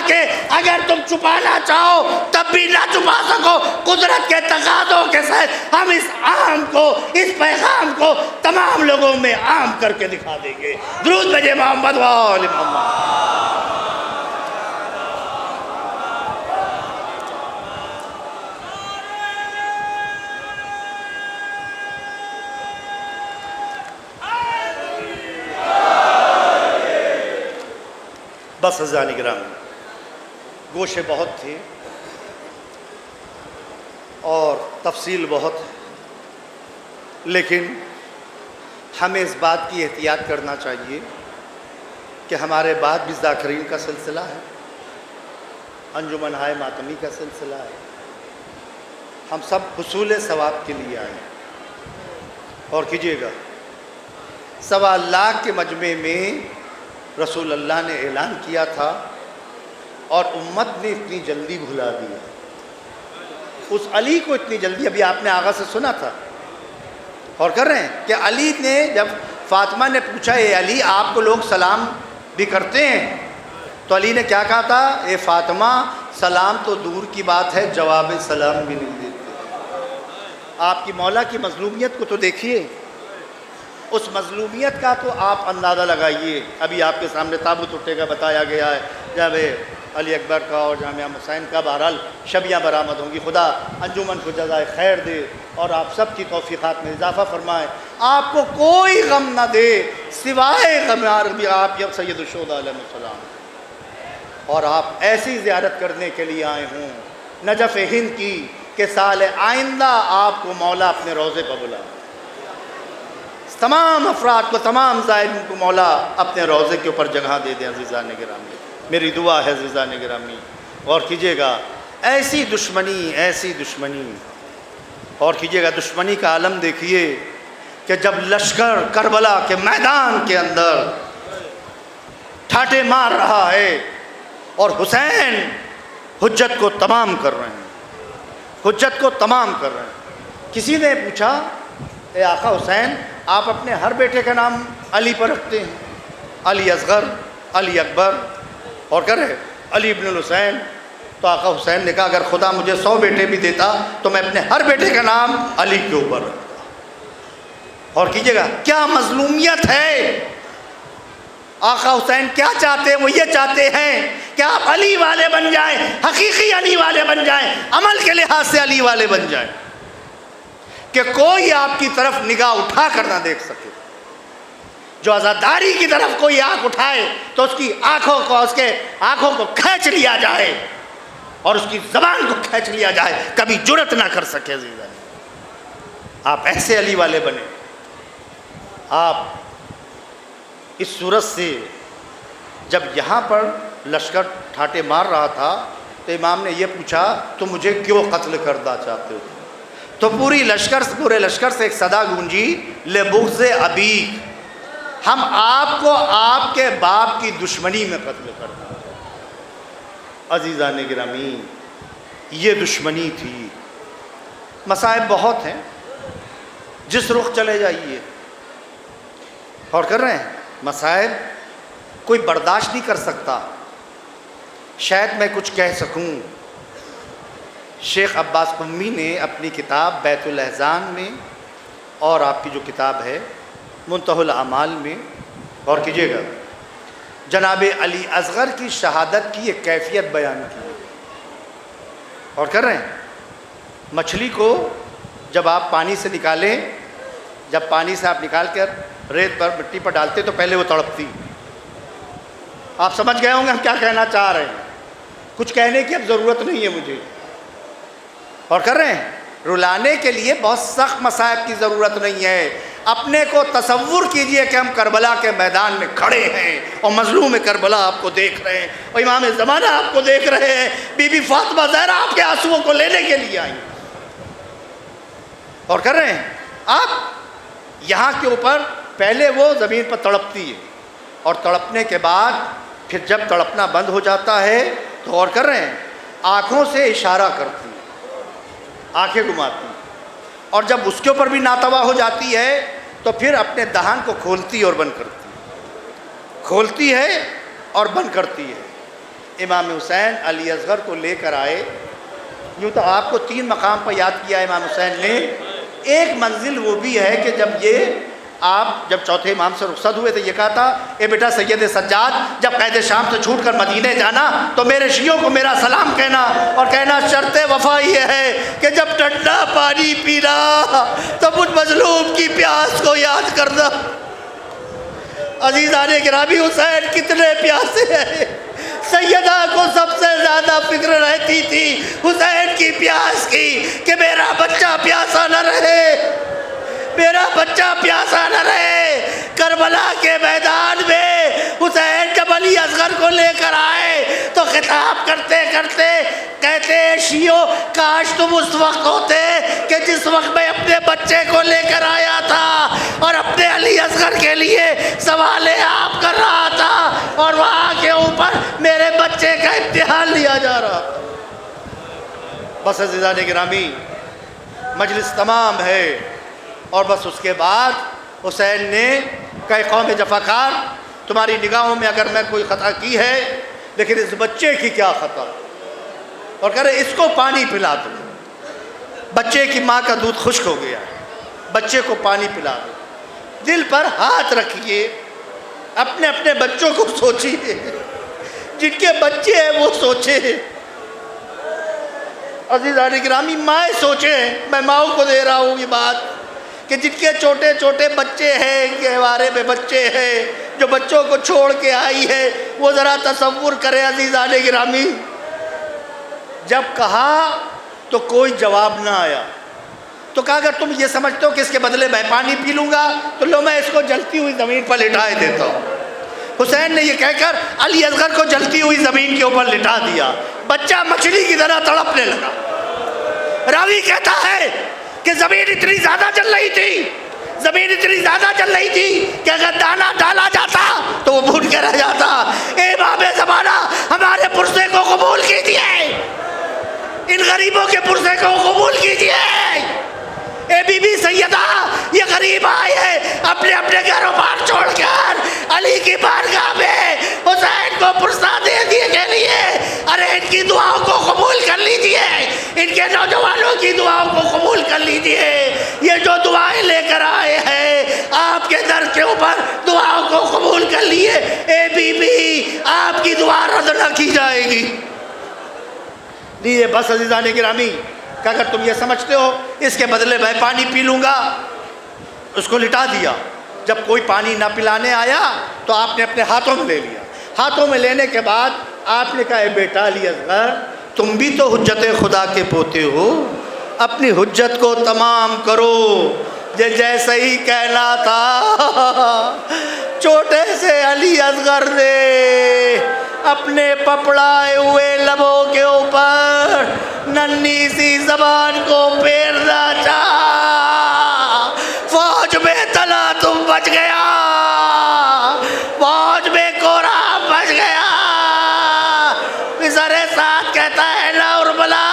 [SPEAKER 1] کہ اگر تم چھپانا چاہو تب بھی نہ چھپا سکو، قدرت کے تقاضوں کے ساتھ ہم اس پیغام کو تمام لوگوں میں عام کر کے دکھا دیں گے۔ درود بھیجے محمد و آل محمد۔ بس عزیزان گرامی، گوشے بہت تھے اور تفصیل بہت ہے، لیکن ہمیں اس بات کی احتیاط کرنا چاہیے کہ ہمارے بعد بھی ذاکرین کا سلسلہ ہے، انجمن ہائے ماتمی کا سلسلہ ہے، ہم سب حصول ثواب کے لیے آئے ہیں۔ اور کیجیے گا 1.25 لاکھ کے مجمع میں رسول اللہ نے اعلان کیا تھا اور امت نے اتنی جلدی بھلا دیا، اس علی کو اتنی جلدی، ابھی آپ نے آغا سے سنا تھا اور کر رہے ہیں کہ علی نے جب فاطمہ نے پوچھا اے علی آپ کو لوگ سلام بھی کرتے ہیں، تو علی نے کیا کہا تھا، اے فاطمہ سلام تو دور کی بات ہے، جواب سلام بھی نہیں دیتے۔ آپ کی مولا کی مظلومیت کو تو دیکھیے، اس مظلومیت کا تو آپ اندازہ لگائیے۔ ابھی آپ کے سامنے تابوت اٹھے گا، بتایا گیا ہے جب علی اکبر کا اور جامعہ حسین کا، بہرحال شبیاں برآمد ہوں گی۔ خدا انجمن کو جزائے خیر دے اور آپ سب کی توفیقات میں اضافہ فرمائے، آپ کو کوئی غم نہ دے سوائے غم عربی آپ یا سید الشہداء علیہ السلام، اور آپ ایسی زیارت کرنے کے لیے آئے ہوں نجف ہند کی کہ سال آئندہ آپ کو مولا اپنے روضے پر بلائے، تمام افراد کو، تمام زائرین کو مولا اپنے روضے کے اوپر جگہ دے دیں۔ عزیزان گرامی، میری دعا ہے عزیزان گرامی، اور کیجیے گا ایسی دشمنی، اور کیجیے گا دشمنی کا عالم دیکھیے کہ جب لشکر کربلا کے میدان کے اندر ٹھاٹے مار رہا ہے اور حسین حجت کو تمام کر رہے ہیں، کسی نے پوچھا اے آقا حسین آپ اپنے ہر بیٹے کا نام علی پر رکھتے ہیں، علی اصغر، علی اکبر اور کرے علی ابن الحسین، تو آقا حسین نے کہا اگر خدا مجھے 100 بیٹے بھی دیتا تو میں اپنے ہر بیٹے کا نام علی کے اوپر رکھتا۔ اور کیجیے گا کیا مظلومیت ہے، آقا حسین کیا چاہتے ہیں، وہ یہ چاہتے ہیں کہ آپ علی والے بن جائیں، حقیقی علی والے بن جائیں، عمل کے لحاظ سے علی والے بن جائیں، کہ کوئی آپ کی طرف نگاہ اٹھا کر نہ دیکھ سکے۔ جو عزاداری کی طرف کوئی آنکھ اٹھائے تو اس کی آنکھوں کو کھینچ لیا جائے اور اس کی زبان کو کھینچ لیا جائے، کبھی جرت نہ کر سکے۔ عزیزان، آپ ایسے علی والے بنے۔ آپ اس صورت سے جب یہاں پر لشکر ٹھاٹے مار رہا تھا تو امام نے یہ پوچھا تو مجھے کیوں قتل کرنا چاہتے ہو؟ تو پورے لشکر سے ایک صدا گونجی، لبغض ابیک، ہم آپ کو آپ کے باپ کی دشمنی میں قتل کرنا چاہتے ہیں۔ عزیزان گرامی، یہ دشمنی تھی۔ مصائب بہت ہیں، جس رخ چلے جائیے، اور کر رہے ہیں مصائب کوئی برداشت نہیں کر سکتا۔ شاید میں کچھ کہہ سکوں، شیخ عباس قمی نے اپنی کتاب بیت الاحزان میں اور آپ کی جو کتاب ہے منتہی الاعمال میں، اور کیجیے گا جناب علی اصغر کی شہادت کی ایک کیفیت بیان کی، اور کر رہے ہیں مچھلی کو جب آپ پانی سے نکالیں، جب پانی سے آپ نکال کر ریت پر مٹی پر ڈالتے تو پہلے وہ تڑپتی۔ آپ سمجھ گئے ہوں گے ہم کیا کہنا چاہ رہے ہیں، کچھ کہنے کی اب ضرورت نہیں ہے مجھے، اور کر رہے ہیں رلانے کے لیے بہت سخت مصائب کی ضرورت نہیں ہے۔ اپنے کو تصور کیجئے کہ ہم کربلا کے میدان میں کھڑے ہیں اور مظلوم کربلا آپ کو دیکھ رہے ہیں اور امام زمانہ آپ کو دیکھ رہے ہیں، بی بی فاطمہ زہرا آپ کے آنسوؤں کو لینے کے لیے آئی، اور کر رہے ہیں آپ یہاں کے اوپر پہلے وہ زمین پر تڑپتی ہے اور تڑپنے کے بعد پھر جب تڑپنا بند ہو جاتا ہے تو اور کر رہے ہیں آنکھوں سے اشارہ کرتی، آنکھیں گھماتی، اور جب اس کے اوپر بھی ناتوا ہو جاتی ہے تو پھر اپنے دہان کو کھولتی اور بند کرتی، کھولتی ہے اور بند کرتی ہے۔ امام حسین علی اصغر کو لے کر آئے. یوں تو آپ کو 3 مقام پر یاد کیا امام حسین نے. ایک منزل وہ بھی ہے کہ جب چوتھے امام سے رخصت ہوئے تو یہ کہا تھا اے بیٹا سید سجاد جب قید شام سے چھوٹ کر مدینے جانا تو میرے شیعوں کو میرا سلام کہنا اور کہنا شرط وفا یہ ہے کہ جب ٹھنڈا پانی پینا تو ان مظلوم کی پیاس کو یاد کرنا. عزیزان گرامی حسین کتنے پیاسے ہیں. سیدہ کو سب سے زیادہ فکر رہتی تھی حسین کی پیاس کی کہ میرا بچہ پیاسا نہ رہے، میرا بچہ پیاسا نہ رہے. کربلا کے میدان میں حسین جب علی اصغر کو لے کر آئے تو خطاب کرتے کرتے کہتے شیعو کاش تم اس وقت ہوتے کہ جس وقت میں اپنے بچے کو لے کر آیا تھا اور اپنے علی اصغر کے لیے سوال آپ کر رہا تھا اور وہاں کے اوپر میرے بچے کا امتحان لیا جا رہا تھا. بس عزیزان گرامی مجلس تمام ہے اور بس اس کے بعد حسین نے کہے قوم جفاکار تمہاری نگاہوں میں اگر میں کوئی خطا کی ہے لیکن اس بچے کی کیا خطا، اور کہہ رہے اس کو پانی پلا دو. بچے کی ماں کا دودھ خشک ہو گیا، بچے کو پانی پلا دو. دل پر ہاتھ رکھیے، اپنے اپنے بچوں کو سوچیے، جن کے بچے ہیں وہ سوچے. عزیزان گرامی مائیں سوچیں، میں ماؤں کو دے رہا ہوں یہ بات کہ جن کے چھوٹے چھوٹے بچے ہیں، ان کے بارے میں بچے ہیں جو بچوں کو چھوڑ کے آئی ہے، وہ ذرا تصور کرے. عزیزان گرامی جب کہا تو کوئی جواب نہ آیا تو کہا اگر تم یہ سمجھتے ہو کہ اس کے بدلے میں پانی پی لوں گا تو لو میں اس کو جلتی ہوئی زمین پر لٹائے دیتا ہوں. حسین نے یہ کہہ کر علی اصغر کو جلتی ہوئی زمین کے اوپر لٹا دیا. بچہ مچھلی کی طرح تڑپنے لگا. راوی کہتا ہے کہ زمین اتنی زیادہ جل رہی تھی کہ اگر دانا ڈالا جاتا تو وہ بھون کے رہ جاتا. اے باب زمانہ ہمارے پرسے کو قبول کیجیے، ان غریبوں کے پرسے کو قبول کیجیے. اے بی بی سیدہ یہ غریب آئے ہیں اپنے اپنے گھروں بار چھوڑ کر علی کی بارگاہ میں حسین کو پرسہ دے دیے کے لیے. ارے ان کی دعاؤں کو قبول کر لیجئے، ان کے نوجوانوں کی دعاؤں کو قبول کر لیجئے. یہ جو دعائیں لے کر آئے ہیں آپ کے در کے اوپر دعاؤں کو قبول کر لیے. اے بی بی آپ کی دعا رد نہ کی جائے گی. لیے بس عزیزان گرامی کہ اگر تم یہ سمجھتے ہو اس کے بدلے میں پانی پی لوں گا. اس کو لٹا دیا. جب کوئی پانی نہ پلانے آیا تو آپ نے اپنے ہاتھوں میں لے لیا. ہاتھوں میں لینے کے بعد آپ نے کہا اے بیٹا علی اصغر تم بھی تو حجت خدا کے پوتے ہو، اپنی حجت کو تمام کرو. جیسے ہی کہنا تھا چھوٹے سے علی اصغر نے اپنے پپڑائے ہوئے لبوں کے اوپر ننھی سی زبان کو پھیرنا چاہا. فوج میں تلا تم بچ گیا، فوج میں کوہرام بچ گیا. پسر ساتھ کہتا ہے لا اربلا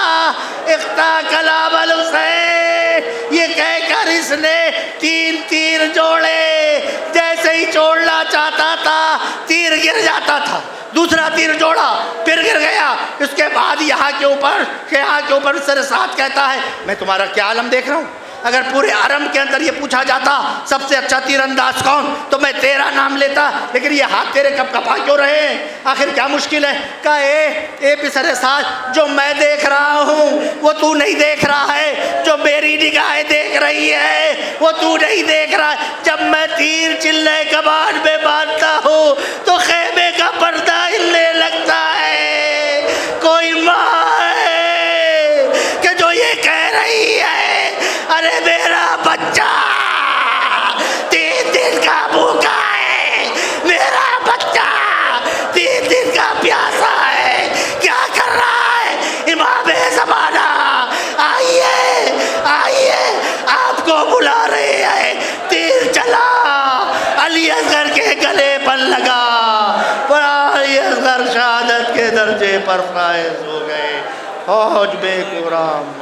[SPEAKER 1] اختا کلام الحسین. یہ کہہ کر اس نے 3 تیر جوڑے. جیسے ہی چھوڑنا چاہتا تھا تیر گر جاتا تھا، دوسرا تیر جوڑا پھر گر گیا. اس کے بعد یہاں کے اوپر سر ساتھ کہتا ہے میں تمہارا کیا عالم دیکھ رہا ہوں. اگر پورے حرم کے اندر یہ پوچھا جاتا سب سے اچھا تیر انداز کون تو میں تیرا نام لیتا، لیکن یہ ہاتھ تیرے کب کپا کیوں رہے ہیں؟ آخر کیا مشکل ہے؟ کہا اے پسر ساتھ جو میں دیکھ رہا ہوں وہ تو نہیں دیکھ رہا ہے، جو میری نگاہیں دیکھ رہی ہے وہ تو نہیں دیکھ رہا ہے. جب میں تیر چلے کمان میں باندھتا ہوں تو خیمے کا پردہ ہلنے لگتا ہے. کوئی ماں ہے کہ جو یہ کہہ رہی ہے ارے میرا بچہ 3 دن کا بھوکا ہے، میرا بچہ 3 دن کا پیاسا ہے، کیا کر رہا ہے؟ امام زمانہ آئیے آئیے آپ کو بلا رہے ہیں. تیر چلا علی اصغر کے گلے پر لگا پر علی اصغر شہادت کے درجے پر فائز ہو گئے. فوج میں کوہرام